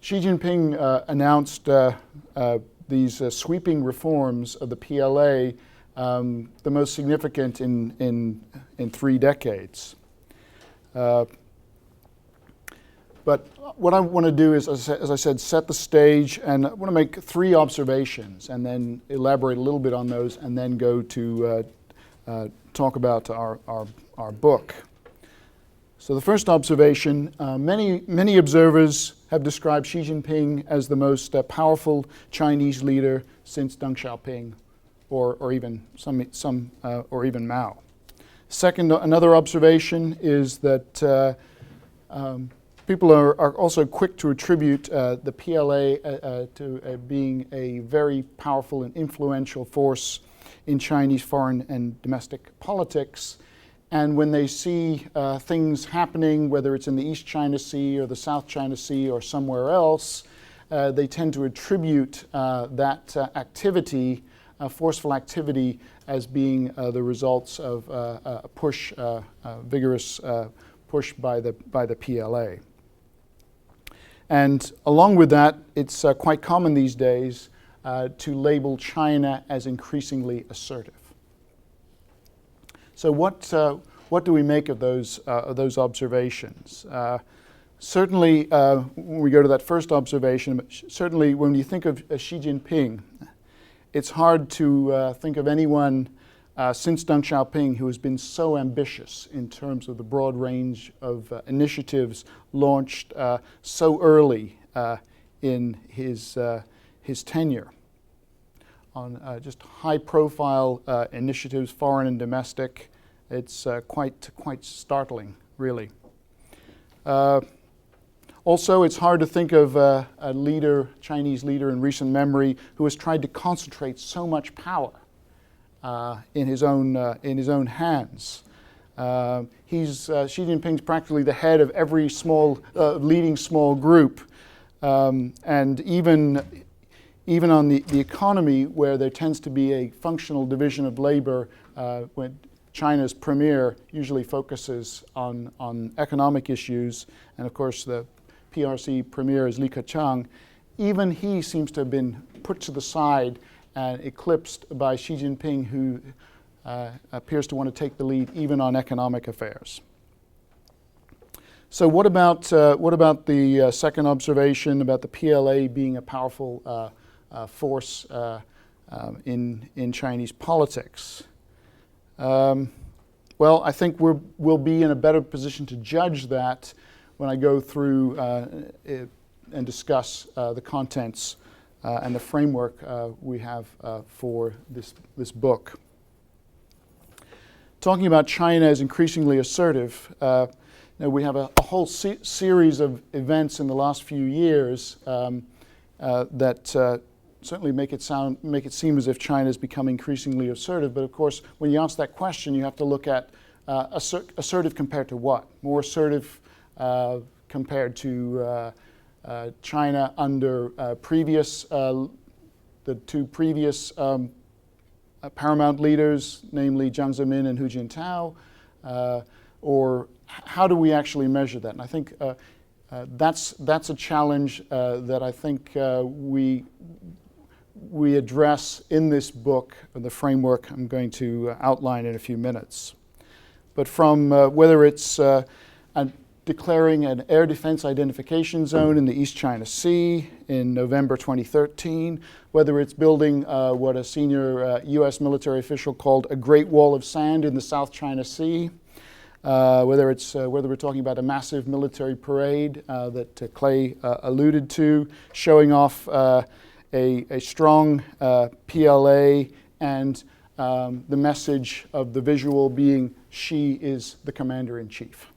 Xi Jinping announced these sweeping reforms of the PLA, the most significant in 3 decades. But what I want to do is, as I said, set the stage, and I want to make 3 observations and then elaborate a little bit on those, and then go to talk about our book. So the first observation, many observers have described Xi Jinping as the most powerful Chinese leader since Deng Xiaoping, or even or even Mao. Second, another observation is that people are also quick to attribute the PLA to being a very powerful and influential force in Chinese foreign and domestic politics. And when they see things happening, whether it's in the East China Sea or the South China Sea or somewhere else, they tend to attribute that activity, forceful activity, as being the results of a push, vigorous push by the PLA. And along with that, it's quite common these days to label China as increasingly assertive. So what do we make of those observations? Certainly, when we go to that first observation, certainly when you think of Xi Jinping, it's hard to think of anyone since Deng Xiaoping who has been so ambitious in terms of the broad range of initiatives launched so early in his tenure on just high-profile initiatives, foreign and domestic. It's quite startling, really. Also, it's hard to think of a Chinese leader in recent memory who has tried to concentrate so much power in his own hands. Xi Jinping's practically the head of every leading small group, and even on the economy, where there tends to be a functional division of labor, when China's premier usually focuses on economic issues, and of course the PRC premier is Li Keqiang. Even he seems to have been put to the side and eclipsed by Xi Jinping, who appears to want to take the lead even on economic affairs. So what about the second observation about the PLA being a powerful force in Chinese politics? Well, I think we'll be in a better position to judge that when I go through and discuss the contents and the framework we have for this book. Talking about China as increasingly assertive, we have a whole series of events in the last few years that certainly make it seem as if China has become increasingly assertive. But of course, when you ask that question, you have to look at assertive compared to what? More assertive compared to China under the 2 previous paramount leaders, namely Jiang Zemin and Hu Jintao, or how do we actually measure that? And I think that's a challenge that I think we address in this book, the framework I'm going to outline in a few minutes. But from whether it's declaring an air defense identification zone in the East China Sea in November 2013, whether it's building what a senior U.S. military official called a Great Wall of Sand in the South China Sea, whether we're talking about a massive military parade that Clay alluded to, showing off a strong PLA, and the message of the visual being Xi is the commander-in-chief.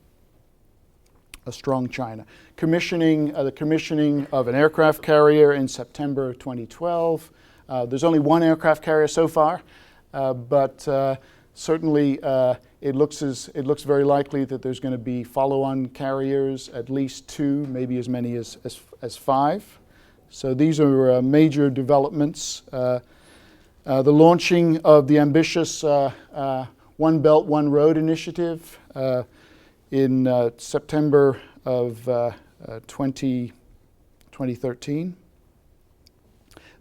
A strong China. The commissioning of an aircraft carrier in September 2012. There's only one aircraft carrier so far, but certainly it looks very likely that there's going to be follow-on carriers, at least 2, maybe as many as 5. So these are major developments. The launching of the ambitious One Belt, One Road initiative in September of 2012, 2013.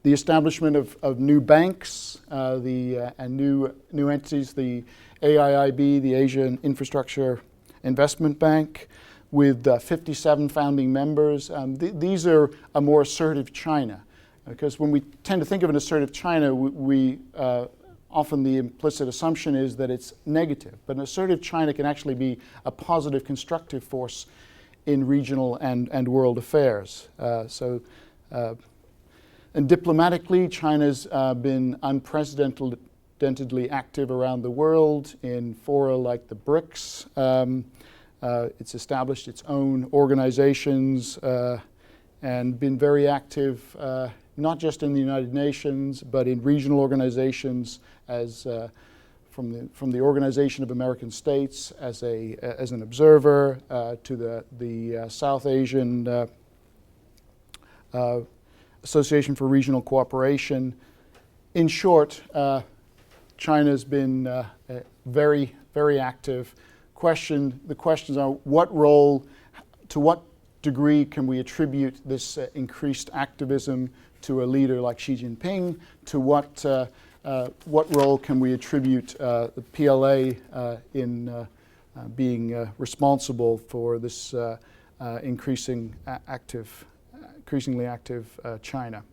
The establishment of new banks and new entities, the AIIB, the Asian Infrastructure Investment Bank, with 57 founding members. These are a more assertive China, because when we tend to think of an assertive China, we often the implicit assumption is that it's negative. But an assertive China can actually be a positive, constructive force in regional and world affairs. And diplomatically, China's been unprecedentedly active around the world in fora like the BRICS. It's established its own organizations and been very active, not just in the United Nations, but in regional organizations as from the Organization of American States as an observer to the South Asian Association for Regional Cooperation. In short, China's been very, very active. The questions are what role, to what degree can we attribute this increased activism to a leader like Xi Jinping? To what role can we attribute the PLA in being responsible for this increasingly active China?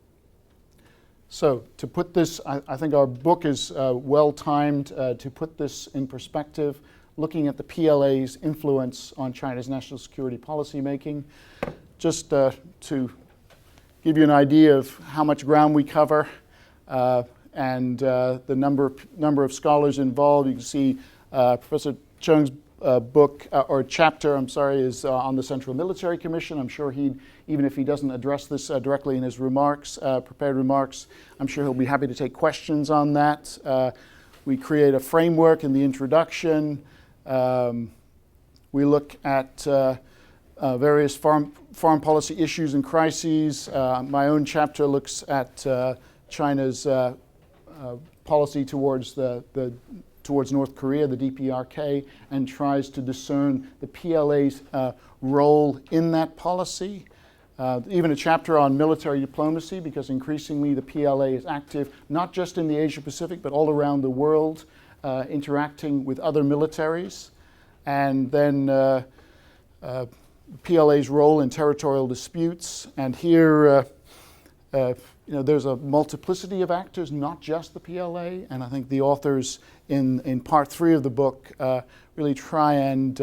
So to put this, I think our book is well timed to put this in perspective, looking at the PLA's influence on China's national security policy making. Just to give you an idea of how much ground we cover and the number of scholars involved, you can see Professor Cheung's book or chapter, is on the Central Military Commission. I'm sure even if he doesn't address this directly in his remarks, prepared remarks, I'm sure he'll be happy to take questions on that. We create a framework in the introduction. We look at various foreign policy issues and crises. My own chapter looks at China's policy towards North Korea, the DPRK, and tries to discern the PLA's role in that policy. Even a chapter on military diplomacy, because increasingly the PLA is active not just in the Asia Pacific, but all around the world, interacting with other militaries. And then PLA's role in territorial disputes. And here, there's a multiplicity of actors, not just the PLA. And I think the authors in part 3 of the book really try and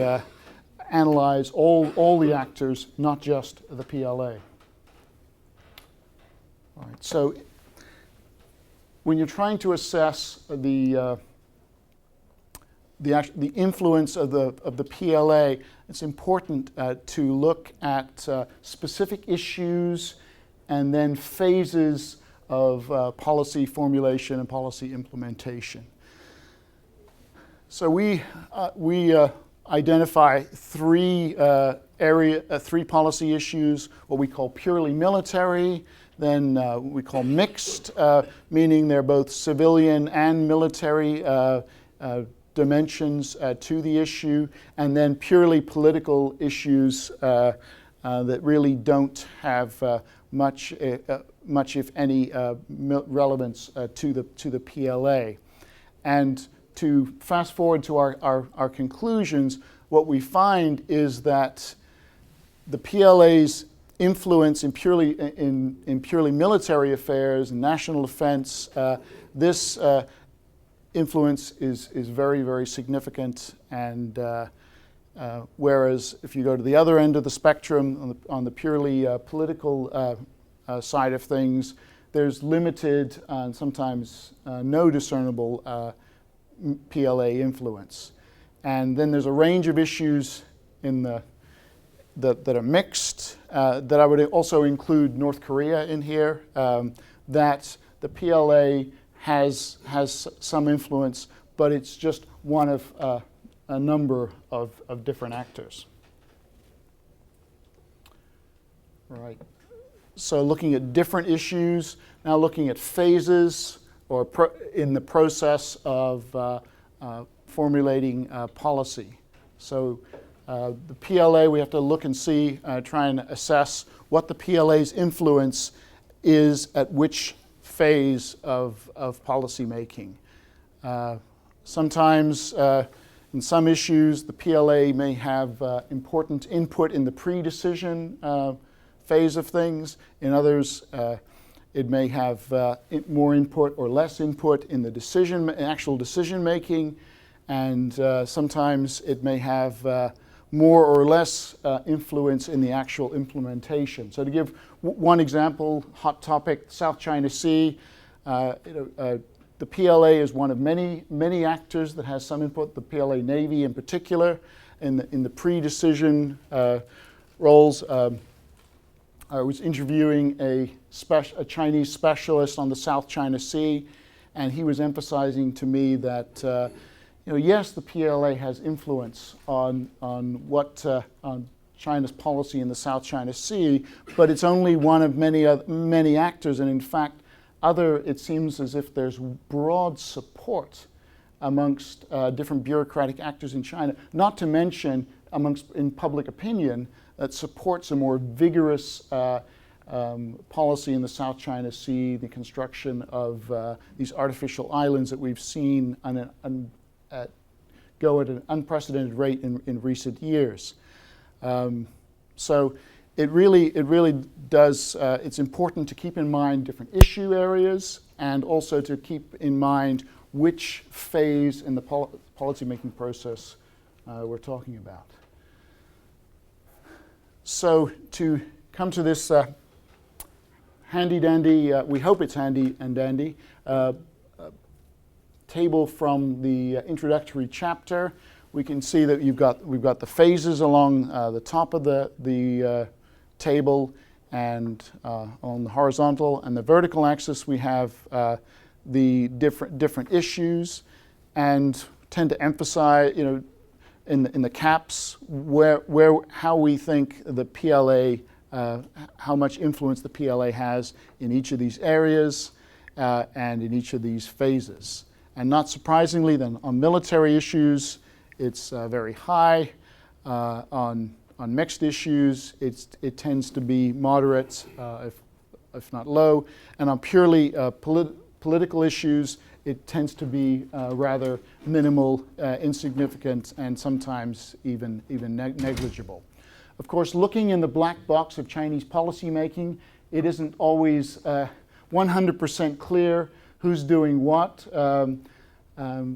analyze all the actors, not just the PLA. All right. So when you're trying to assess the influence of the PLA, it's important to look at specific issues and then phases of policy formulation and policy implementation. So we identify three policy issues: what we call purely military, then we call mixed, meaning they're both civilian and military dimensions to the issue, and then purely political issues that really don't have much, if any, relevance to the PLA. And to fast forward to our conclusions, what we find is that the PLA's influence in purely military affairs and national defense, this influence is very, very significant. And whereas if you go to the other end of the spectrum, on the purely political side of things, there's limited and sometimes no discernible PLA influence. And then there's a range of issues that are mixed, that I would also include North Korea in here, that the PLA has some influence, but it's just one of a number of different actors. Right. So looking at different issues, now looking at phases or in the process of formulating policy. So The PLA, we have to look and see, try and assess what the PLA's influence is at which phase of policy making. Sometimes, in some issues, the PLA may have important input in the pre-decision phase of things. In others, it may have more input or less input in the actual decision making, and sometimes it may have more or less influence in the actual implementation. So to give one example, hot topic, South China Sea. The PLA is one of many actors that has some input. The PLA Navy, in particular, in the pre-decision roles. I was interviewing a Chinese specialist on the South China Sea, and he was emphasizing to me that yes, the PLA has influence on on China's policy in the South China Sea, but it's only one of many actors, and in fact, it seems as if there's broad support amongst different bureaucratic actors in China, not to mention in public opinion, that supports a more vigorous policy in the South China Sea, the construction of these artificial islands that we've seen go at an unprecedented rate in recent years. So it really does, it's important to keep in mind different issue areas and also to keep in mind which phase in the policymaking process we're talking about. So to come to this handy-dandy, we hope it's handy and dandy, table from the introductory chapter, we can see that we've got the phases along the top of the table, and on the horizontal and the vertical axis we have the different issues, and tend to emphasize, in the caps how we think the PLA, how much influence the PLA has in each of these areas and in each of these phases. And not surprisingly, then on military issues, it's very high. On mixed issues, it tends to be moderate, if not low. And on purely political issues, it tends to be rather minimal, insignificant, and sometimes even negligible. Of course, looking in the black box of Chinese policymaking, it isn't always 100% clear who's doing what.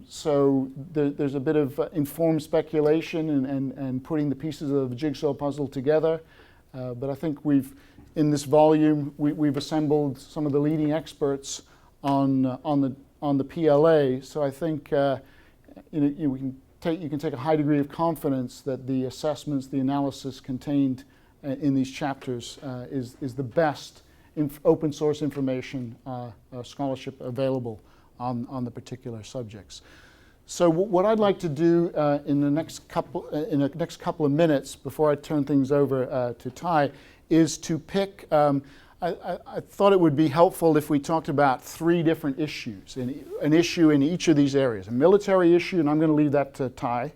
So there's a bit of informed speculation and putting the pieces of the jigsaw puzzle together. But I think in this volume, we've assembled some of the leading experts on the PLA. So I think you can take a high degree of confidence that the assessments, the analysis contained in these chapters is the best open source information scholarship available on the particular subjects. So what I'd like to do in the next couple of minutes before I turn things over to Ty is to pick. I thought it would be helpful if we talked about three different issues, an issue in each of these areas. A military issue, and I'm going to leave that to Ty,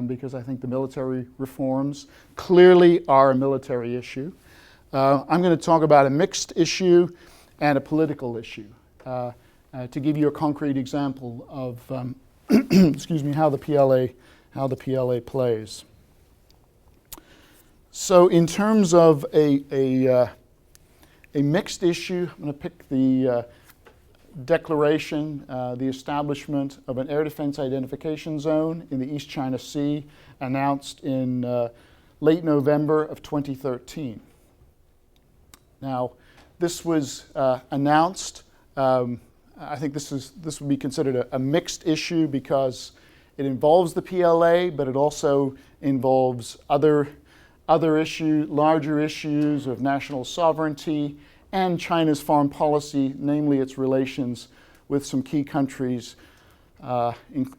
because I think the military reforms clearly are a military issue. I'm going to talk about a mixed issue and a political issue. To give you a concrete example of excuse me, how the PLA plays. So in terms of a mixed issue, I'm going to pick the declaration, the establishment of an air defense identification zone in the East China Sea, announced in late November of 2013. Now, this was announced. I think this would be considered a mixed issue because it involves the PLA, but it also involves other larger issues of national sovereignty and China's foreign policy, namely its relations with some key countries,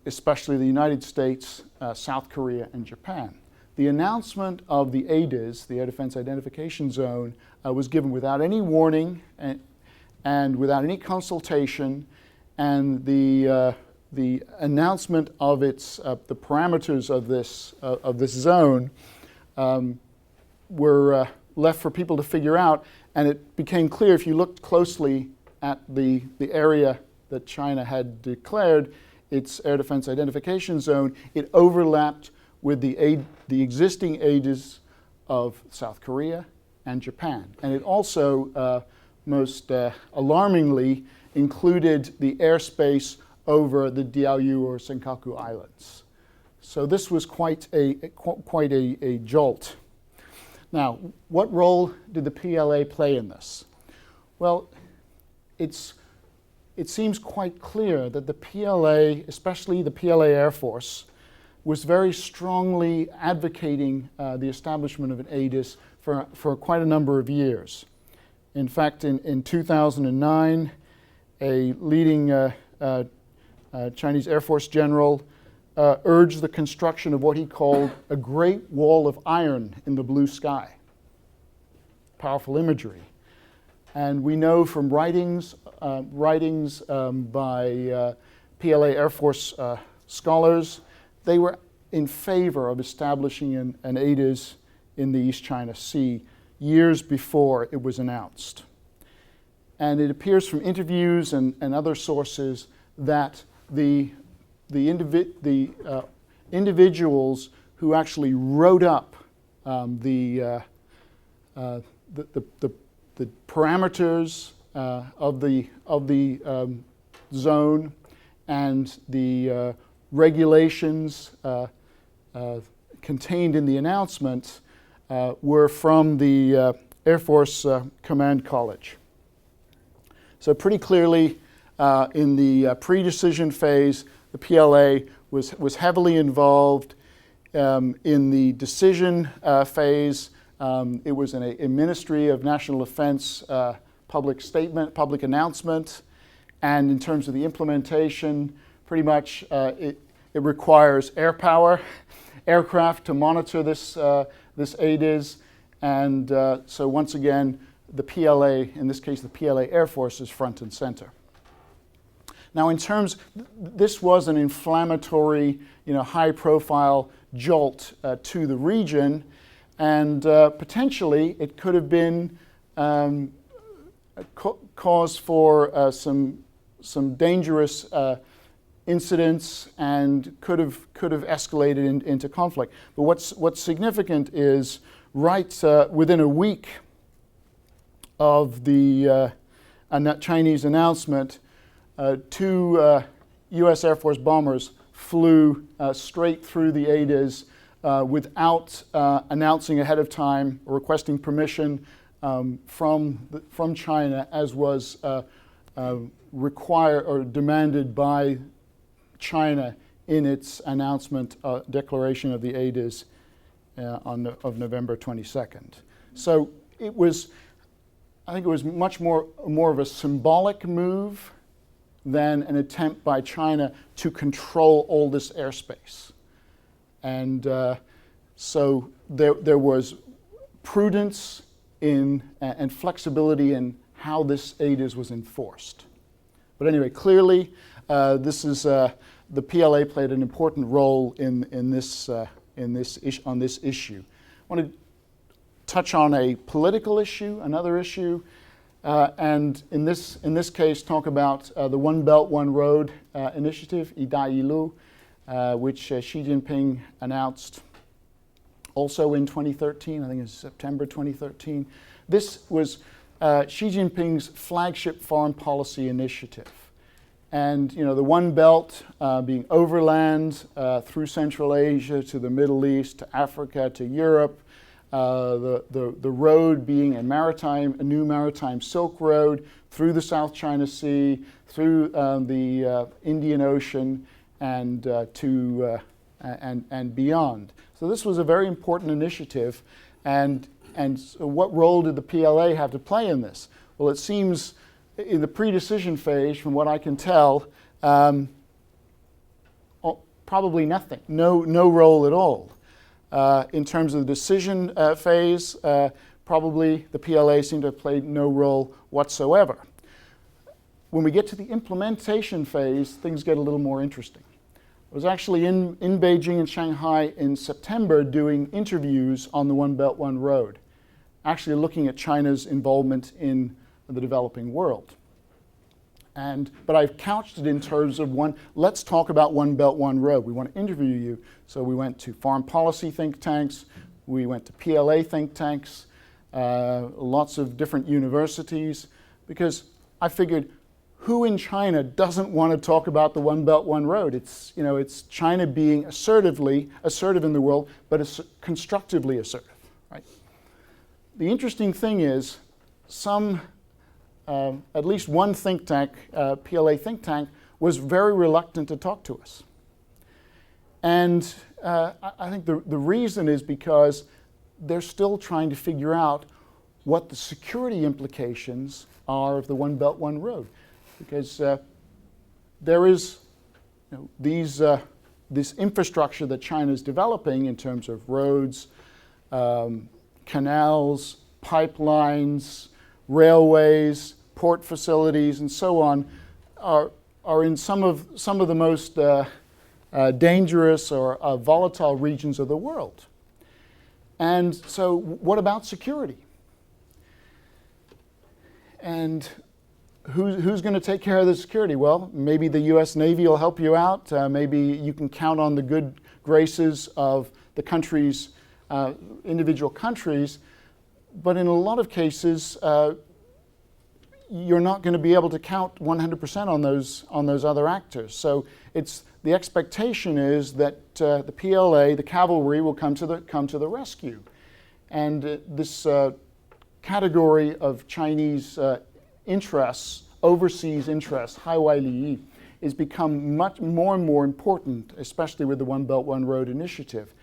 especially the United States, South Korea, and Japan. The announcement of the ADIZ, the Air Defense Identification Zone, was given without any warning and without any consultation, and the the announcement of the parameters of this zone were left for people to figure out, and it became clear if you looked closely at the area that China had declared its air defense identification zone, it overlapped with the existing ADIZ of South Korea and Japan. And it also, most alarmingly, included the airspace over the Diaoyu or Senkaku Islands. So this was quite a jolt. Now, what role did the PLA play in this? Well, it seems quite clear that the PLA, especially the PLA Air Force, was very strongly advocating the establishment of an ADIZ for quite a number of years. In fact, in 2009, a leading Chinese Air Force general urged the construction of what he called a great wall of iron in the blue sky. Powerful imagery. And we know from writings by PLA Air Force scholars, they were in favor of establishing an ADIZ in the East China Sea years before it was announced. And it appears from interviews and other sources that the individuals who actually wrote up the parameters of the zone and the regulations contained in the announcement were from the Air Force Command College. So pretty clearly in the pre-decision phase, the PLA was heavily involved. In the decision phase, it was a Ministry of National Defense public statement, public announcement. And in terms of the implementation, pretty much it requires air power, aircraft to monitor this ADIZ. And so once again, the PLA, in this case the PLA Air Force, is front and center. Now in terms, this was an inflammatory, high-profile jolt to the region, and potentially it could have been cause for some dangerous incidents and could have escalated into conflict. But what's significant is right within a week of the Chinese announcement, two U.S. Air Force bombers flew straight through the ADIZ without announcing ahead of time or requesting permission from China, as was required or demanded by China in its announcement declaration of the ADIZ of November 22nd. So I think it was much more of a symbolic move than an attempt by China to control all this airspace. And so there was prudence and flexibility in how this ADIZ was enforced. But anyway, clearly, on this PLA played an important role on this issue. I want to touch on a political issue, another issue, and in this case talk about the One Belt, One Road initiative, Idailu, which Xi Jinping announced also in 2013, I think it's September 2013. This was Xi Jinping's flagship foreign policy initiative. And the One Belt being overland through Central Asia to the Middle East, to Africa, to Europe, the road being a new maritime Silk Road through the South China Sea, through the Indian Ocean, and and beyond. So this was a very important initiative, and so what role did the PLA have to play in this? Well, it seems in the pre-decision phase, from what I can tell, probably nothing, no role at all. In terms of the decision phase, probably the PLA seemed to have played no role whatsoever. when we get to the implementation phase, things get a little more interesting. I was actually in Beijing and Shanghai in September doing interviews on the One Belt, One Road, actually looking at China's involvement in the developing world. But I've couched it in terms of let's talk about One Belt, One Road. We want to interview you. So we went to foreign policy think tanks, we went to PLA think tanks, lots of different universities, because I figured, who in China doesn't want to talk about the One Belt, One Road? It's China being assertive in the world, but constructively assertive, right? The interesting thing is, at least one think tank, PLA think tank, was very reluctant to talk to us. And I think the reason is because they're still trying to figure out what the security implications are of the One Belt, One Road. Because there is this infrastructure that China is developing in terms of roads, canals, pipelines, railways, port facilities, and so on, are in some of the most dangerous or volatile regions of the world. And so, what about security? And who's going to take care of the security? Well, maybe the U.S. Navy will help you out. Maybe you can count on the good graces of the countries, individual countries. But in a lot of cases, you're not going to be able to count 100% on those other actors. So the expectation is that the PLA, the cavalry, will come to the rescue. And this category of Chinese interests, overseas interests, Haiwai-Liyi, is become much more and more important, especially with the One Belt, One Road initiative.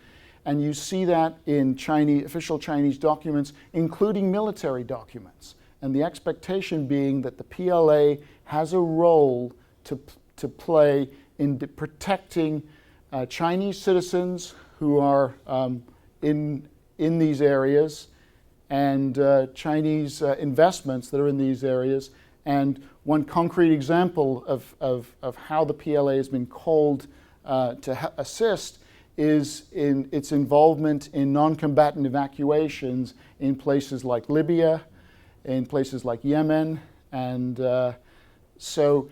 And you see that in official Chinese documents, including military documents. And the expectation being that the PLA has a role to play in protecting Chinese citizens who are in these areas, and Chinese investments that are in these areas. And one concrete example of how the PLA has been called to assist is in its involvement in non-combatant evacuations in places like Libya, in places like Yemen. And so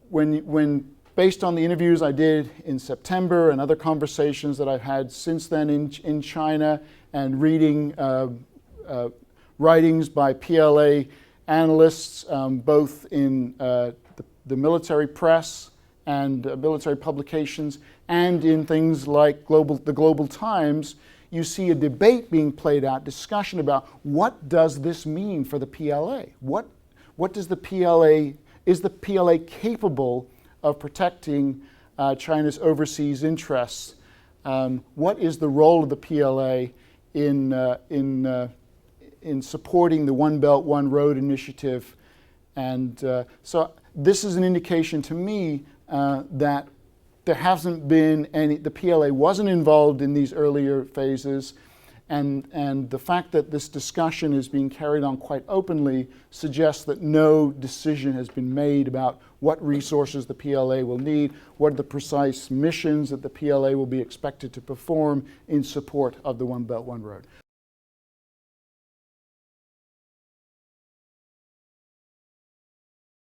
when based on the interviews I did in September and other conversations that I've had since then in China, and reading writings by PLA analysts, both in the military press and military publications, and in things like the Global Times, you see a debate being played out, discussion about what does this mean for the PLA? What does the PLA, is the PLA capable of protecting China's overseas interests? What is the role of the PLA in supporting the One Belt, One Road initiative? And so this is an indication to me that there hasn't been the PLA wasn't involved in these earlier phases, and the fact that this discussion is being carried on quite openly suggests that no decision has been made about what resources the PLA will need, what are the precise missions that the PLA will be expected to perform in support of the One Belt, One Road.